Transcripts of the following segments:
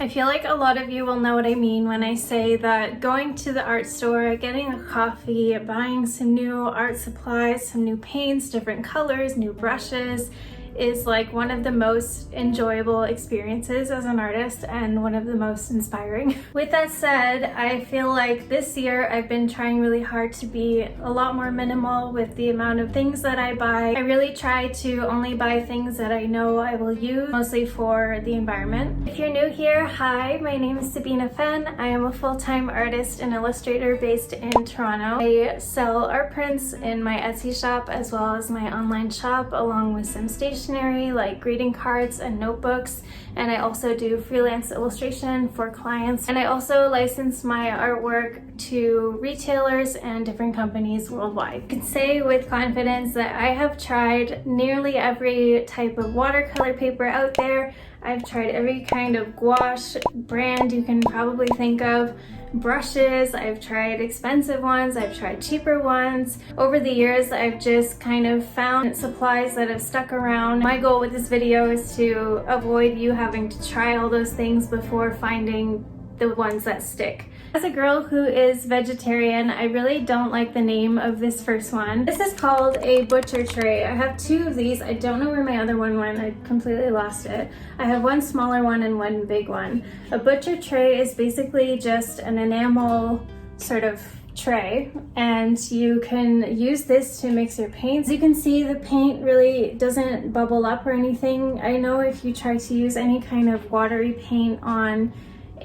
I feel like a lot of you will know what I mean when I say that going to the art store, getting a coffee, buying some new art supplies, some new paints, different colors, new brushes, is like one of the most enjoyable experiences as an artist and one of the most inspiring. With that said, I feel like this year I've been trying really hard to be a lot more minimal with the amount of things that I buy. I really try to only buy things that I know I will use, mostly for the environment. If you're new here, hi, my name is Sabina Fenn. I am a full-time artist and illustrator based in Toronto. I sell art prints in my Etsy shop as well as my online shop, along with some stationery like greeting cards and notebooks, and I also do freelance illustration for clients, and I also license my artwork to retailers and different companies worldwide. I can say with confidence that I have tried nearly every type of watercolor paper out there. I've tried every kind of gouache brand you can probably think of. Brushes, I've tried expensive ones, I've tried cheaper ones. Over the years, I've just kind of found supplies that have stuck around. My goal with this video is to avoid you having to try all those things before finding the ones that stick. As a girl who is vegetarian, I really don't like the name of this first one. This is called a butcher tray. I have two of these. I don't know where my other one went. I completely lost it. I have one smaller one and one big one. A butcher tray is basically just an enamel sort of tray, and you can use this to mix your paints. As you can see, the paint really doesn't bubble up or anything. I know if you try to use any kind of watery paint on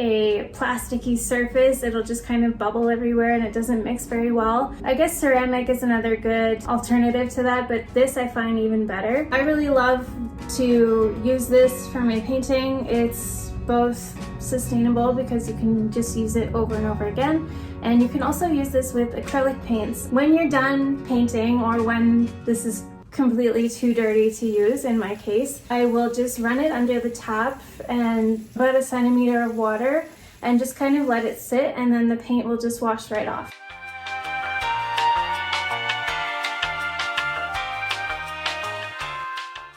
a plasticky surface, it'll just kind of bubble everywhere and it doesn't mix very well. I guess ceramic is another good alternative to that, but this I find even better. I really love to use this for my painting. It's both sustainable because you can just use it over and over again, and you can also use this with acrylic paints. When you're done painting, or when this is completely too dirty to use in my case, I will just run it under the tap and about a centimeter of water and just kind of let it sit, and then the paint will just wash right off.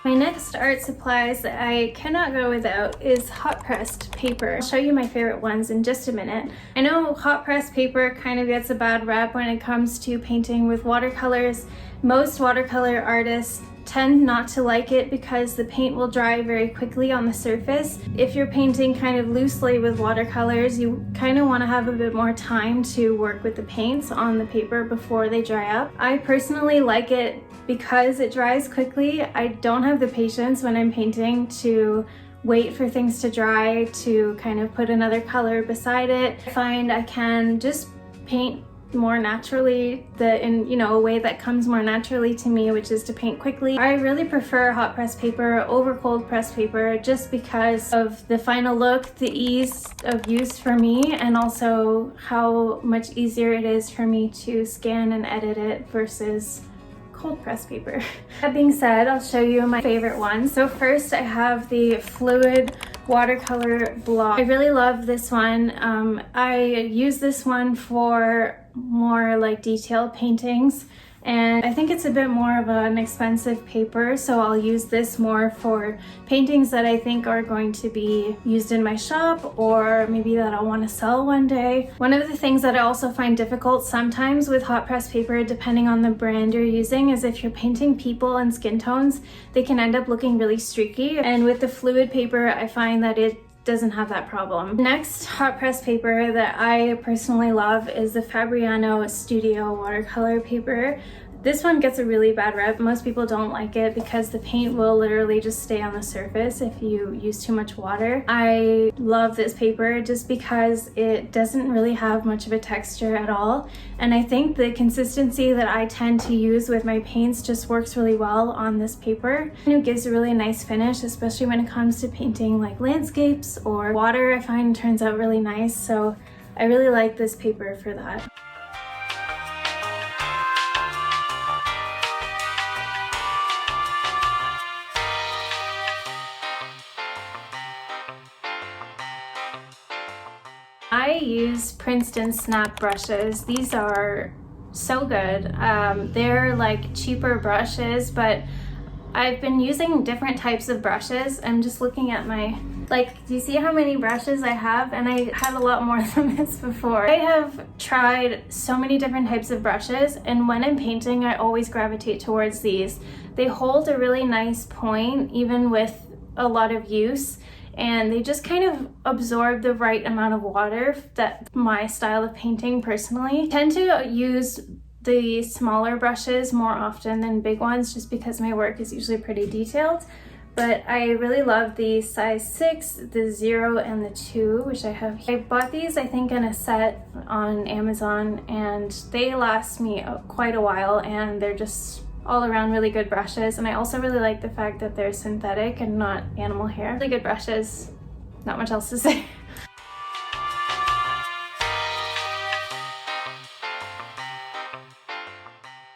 My next art supplies that I cannot go without is hot pressed paper. I'll show you my favorite ones in just a minute. I know hot pressed paper kind of gets a bad rep when it comes to painting with watercolors. Most watercolor artists tend not to like it because the paint will dry very quickly on the surface. If you're painting kind of loosely with watercolors, you kind of want to have a bit more time to work with the paints on the paper before they dry up. I personally like it because it dries quickly. I don't have the patience when I'm painting to wait for things to dry to kind of put another color beside it. I find I can just paint more naturally, in a way that comes more naturally to me, which is to paint quickly. I really prefer hot press paper over cold press paper just because of the final look, the ease of use for me, and also how much easier it is for me to scan and edit it versus cold press paper. That being said, I'll show you my favorite ones. So first I have the fluid watercolor block. I really love this one. I use this one for more like detailed paintings, and I think it's a bit more of an expensive paper, so I'll use this more for paintings that I think are going to be used in my shop, or maybe that I'll want to sell one day. One of the things that I also find difficult sometimes with hot press paper, depending on the brand you're using, is if you're painting people and skin tones, they can end up looking really streaky, and with the fluid paper I find that it doesn't have that problem. Next hot press paper that I personally love is the Faber Studio watercolor paper. This one gets a really bad rep. Most people don't like it because the paint will literally just stay on the surface if you use too much water. I love this paper just because it doesn't really have much of a texture at all, and I think the consistency that I tend to use with my paints just works really well on this paper. It gives a really nice finish, especially when it comes to painting like landscapes or water. I find it turns out really nice, so I really like this paper for that. I use Princeton Snap brushes. These are so good. They're like cheaper brushes, but I've been using different types of brushes. I'm just looking at my Like, do you see how many brushes I have? And I had a lot more than this before. I have tried so many different types of brushes, and when I'm painting, I always gravitate towards these. They hold a really nice point, even with a lot of use, and they just kind of absorb the right amount of water. That's my style of painting personally. I tend to use the smaller brushes more often than big ones, just because my work is usually pretty detailed. But I really love the size 6, the 0, and the 2, which I have here. I bought these, I think, in a set on Amazon, and they last me quite a while, and they're just all around really good brushes. And I also really like the fact that they're synthetic and not animal hair. Really good brushes, not much else to say.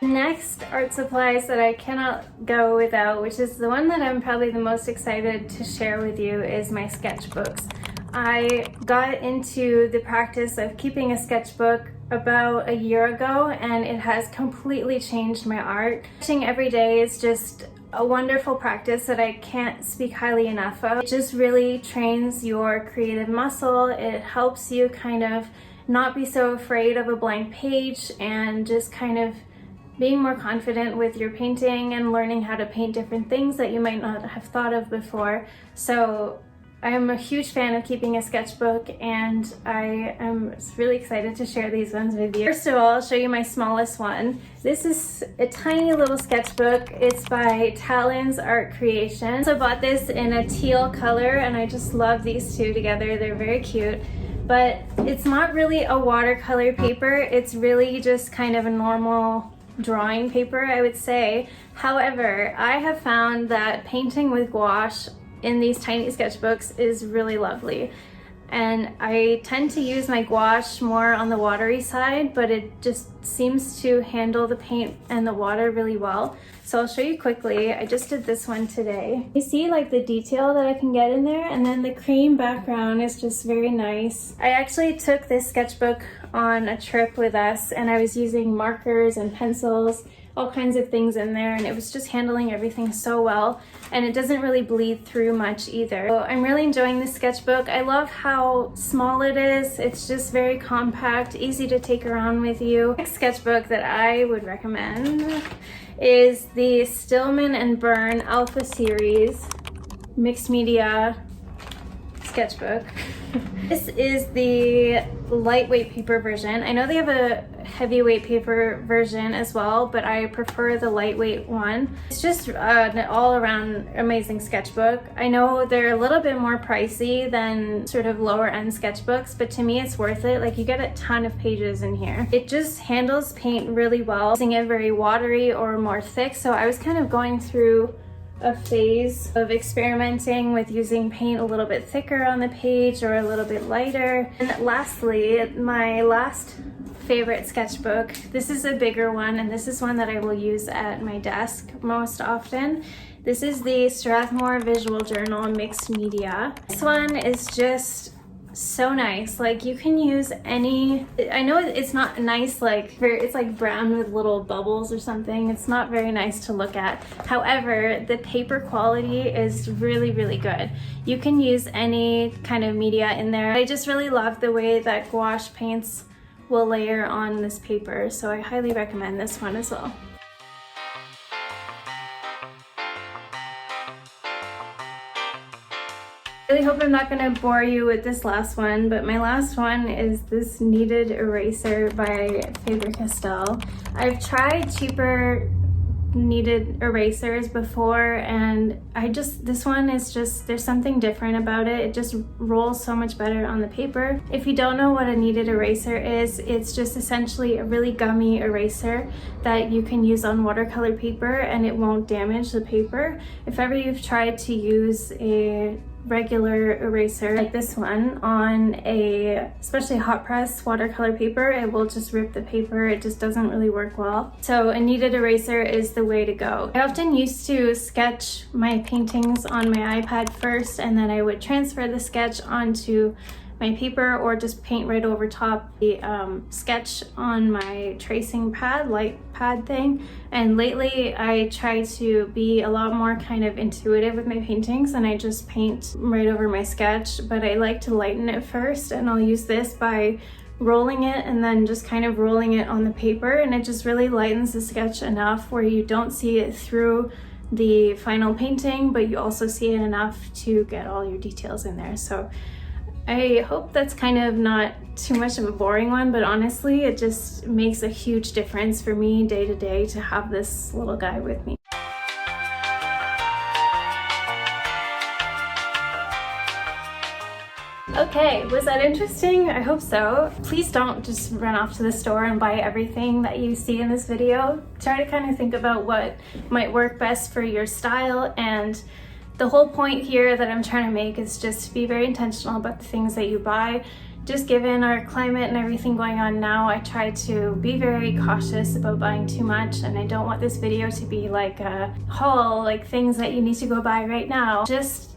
Next art supplies that I cannot go without, which is the one that I'm probably the most excited to share with you, is my sketchbooks. I got into the practice of keeping a sketchbook about a year ago, and it has completely changed my art. Sketching every day is just a wonderful practice that I can't speak highly enough of. It just really trains your creative muscle. It helps you kind of not be so afraid of a blank page, and just kind of being more confident with your painting and learning how to paint different things that you might not have thought of before. So I'm a huge fan of keeping a sketchbook, and I am really excited to share these ones with you. First of all, I'll show you my smallest one. This is a tiny little sketchbook. It's by Talon's Art Creation. So I bought this in a teal color, and I just love these two together. They're very cute. But it's not really a watercolor paper. It's really just kind of a normal drawing paper, I would say. However, I have found that painting with gouache in these tiny sketchbooks is really lovely. And I tend to use my gouache more on the watery side, but it just seems to handle the paint and the water really well. So I'll show you quickly. I just did this one today. You see like the detail that I can get in there, and then the cream background is just very nice. I actually took this sketchbook on a trip with us, and I was using markers and pencils, all kinds of things in there, and it was just handling everything so well, and it doesn't really bleed through much either. So I'm really enjoying this sketchbook. I love how small it is. It's just very compact, easy to take around with you. The next sketchbook that I would recommend is the Stillman and Byrne Alpha Series mixed media sketchbook. This is the lightweight paper version. I know they have a heavyweight paper version as well, but I prefer the lightweight one. It's just an all-around amazing sketchbook. I know they're a little bit more pricey than sort of lower end sketchbooks, but to me it's worth it. Like, you get a ton of pages in here. It just handles paint really well, using it very watery or more thick. So I was kind of going through a phase of experimenting with using paint a little bit thicker on the page or a little bit lighter. And lastly, my last favorite sketchbook. This is a bigger one, and this is one that I will use at my desk most often. This is the Strathmore Visual Journal Mixed Media. This one is just so nice. Like, you can use any, I know it's not nice, like it's like brown with little bubbles or something. It's not very nice to look at. However, the paper quality is really, really good. You can use any kind of media in there. I just really love the way that gouache paints will layer on this paper, so I highly recommend this one as well. I really hope I'm not going to bore you with this last one, but my last one is this kneaded eraser by Faber Castell. I've tried cheaper kneaded erasers before, and this one is just, there's something different about it. It just rolls so much better on the paper. If you don't know what a kneaded eraser is, it's just essentially a really gummy eraser that you can use on watercolor paper, and it won't damage the paper. If ever you've tried to use a regular eraser like this one on especially hot press watercolor paper, it will just rip the paper. It just doesn't really work well. So a kneaded eraser is the way to go. I often used to sketch my paintings on my iPad first, and then I would transfer the sketch onto my paper or just paint right over top the sketch on my tracing pad, light pad thing. And lately I try to be a lot more kind of intuitive with my paintings, and I just paint right over my sketch, but I like to lighten it first, and I'll use this by rolling it and then just kind of rolling it on the paper, and it just really lightens the sketch enough where you don't see it through the final painting, but you also see it enough to get all your details in there. So I hope that's kind of not too much of a boring one, but honestly it just makes a huge difference for me day to day to have this little guy with me. Okay, was that interesting? I hope so. Please don't just run off to the store and buy everything that you see in this video. Try to kind of think about what might work best for your style, and the whole point here that I'm trying to make is just to be very intentional about the things that you buy. Just given our climate and everything going on now, I try to be very cautious about buying too much, and I don't want this video to be like a haul, like things that you need to go buy right now. Just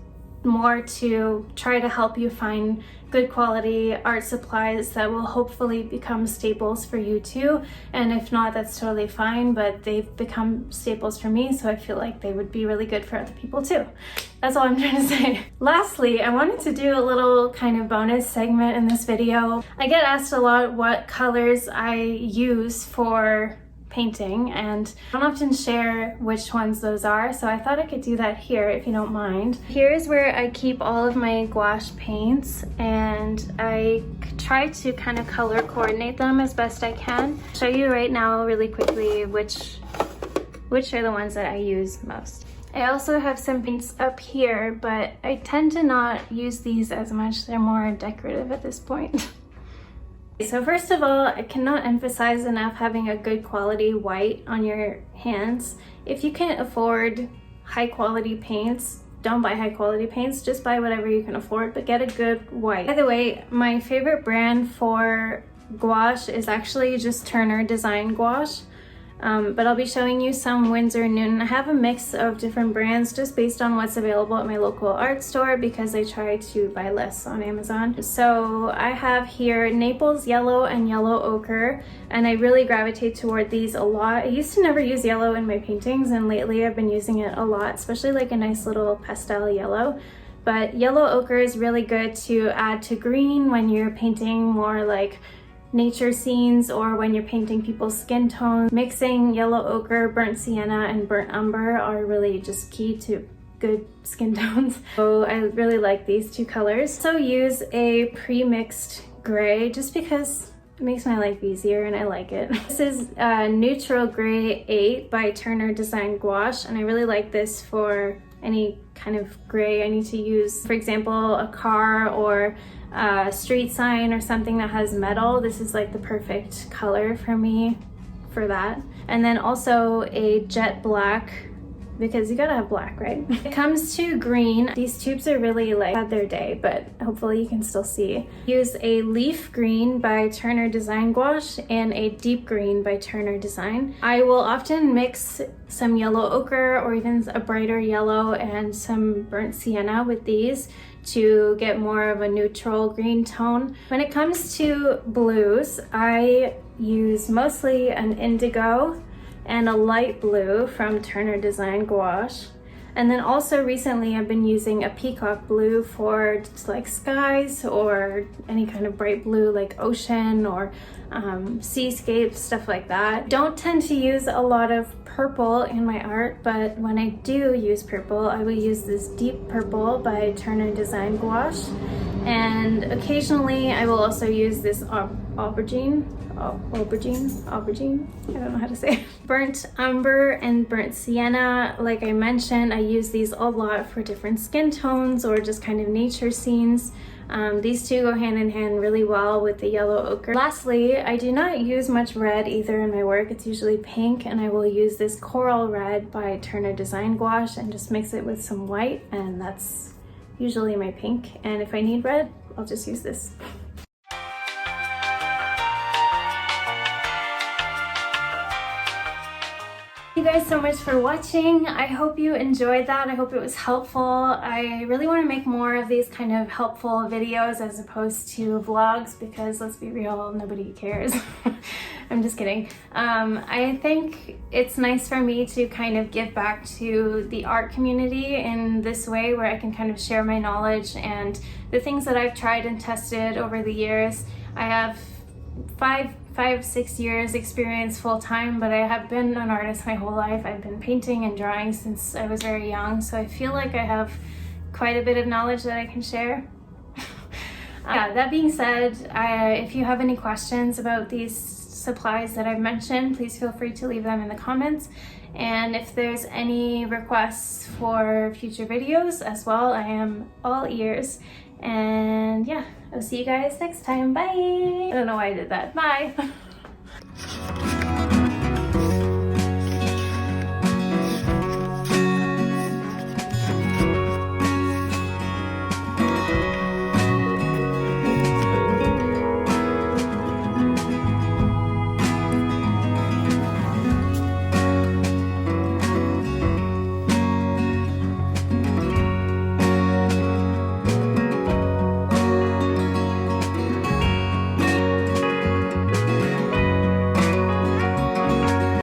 more to try to help you find good quality art supplies that will hopefully become staples for you too. And if not, that's totally fine, but they've become staples for me, so I feel like they would be really good for other people too. That's all I'm trying to say. Lastly, I wanted to do a little kind of bonus segment in this video. I get asked a lot what colors I use for painting, and I don't often share which ones those are, so I thought I could do that here if you don't mind. Here's where I keep all of my gouache paints, and I try to kind of color coordinate them as best I can. I'll show you right now really quickly which are the ones that I use most. I also have some paints up here, but I tend to not use these as much. They're more decorative at this point. So first of all, I cannot emphasize enough having a good quality white on your hands. If you can't afford high quality paints, don't buy high quality paints, just buy whatever you can afford, but get a good white. By the way, my favorite brand for gouache is actually just Turner Design Gouache. But I'll be showing you some Winsor & Newton. I have a mix of different brands just based on what's available at my local art store because I try to buy less on Amazon. So I have here Naples Yellow and Yellow Ochre, and I really gravitate toward these a lot. I used to never use yellow in my paintings, and lately I've been using it a lot, especially like a nice little pastel yellow. But yellow ochre is really good to add to green when you're painting more like nature scenes or when you're painting people's skin tones. Mixing yellow ochre, burnt sienna, and burnt umber are really just key to good skin tones. So I really like these two colors. So use a pre-mixed gray just because it makes my life easier and I like it. This is Neutral Gray 8 by Turner Design Gouache, and I really like this for any kind of gray I need to use. For example, a car or a street sign or something that has metal. This is like the perfect color for me for that. And then also a jet black, because you gotta have black, right? When it comes to green, these tubes are really like had their day, but hopefully you can still see. Use a leaf green by Turner Design Gouache and a deep green by Turner Design. I will often mix some yellow ochre or even a brighter yellow and some burnt sienna with these to get more of a neutral green tone. When it comes to blues, I use mostly an indigo and a light blue from Turner Design Gouache. And then also recently I've been using a peacock blue for just like skies or any kind of bright blue like ocean or seascapes, stuff like that. Don't tend to use a lot of purple in my art, but when I do use purple, I will use this deep purple by Turner Design Gouache. And occasionally I will also use this aubergine, I don't know how to say it. Burnt umber and burnt sienna. Like I mentioned, I use these a lot for different skin tones or just kind of nature scenes. These two go hand in hand really well with the yellow ochre. Lastly, I do not use much red either in my work. It's usually pink, and I will use this coral red by Turner Design Gouache and just mix it with some white, and that's usually my pink. And if I need red, I'll just use this. You guys so much for watching. I hope you enjoyed that. I hope it was helpful. I really want to make more of these kind of helpful videos as opposed to vlogs because, let's be real, nobody cares. I'm just kidding. I think it's nice for me to kind of give back to the art community in this way, where I can kind of share my knowledge and the things that I've tried and tested over the years. I have 6 years experience full-time, but I have been an artist my whole life. I've been painting and drawing since I was very young, so I feel like I have quite a bit of knowledge that I can share. That being said, if you have any questions about these supplies that I've mentioned, please feel free to leave them in the comments. And if there's any requests for future videos as well, I am all ears. And yeah, I'll see you guys next time. Bye! I don't know why I did that. Bye!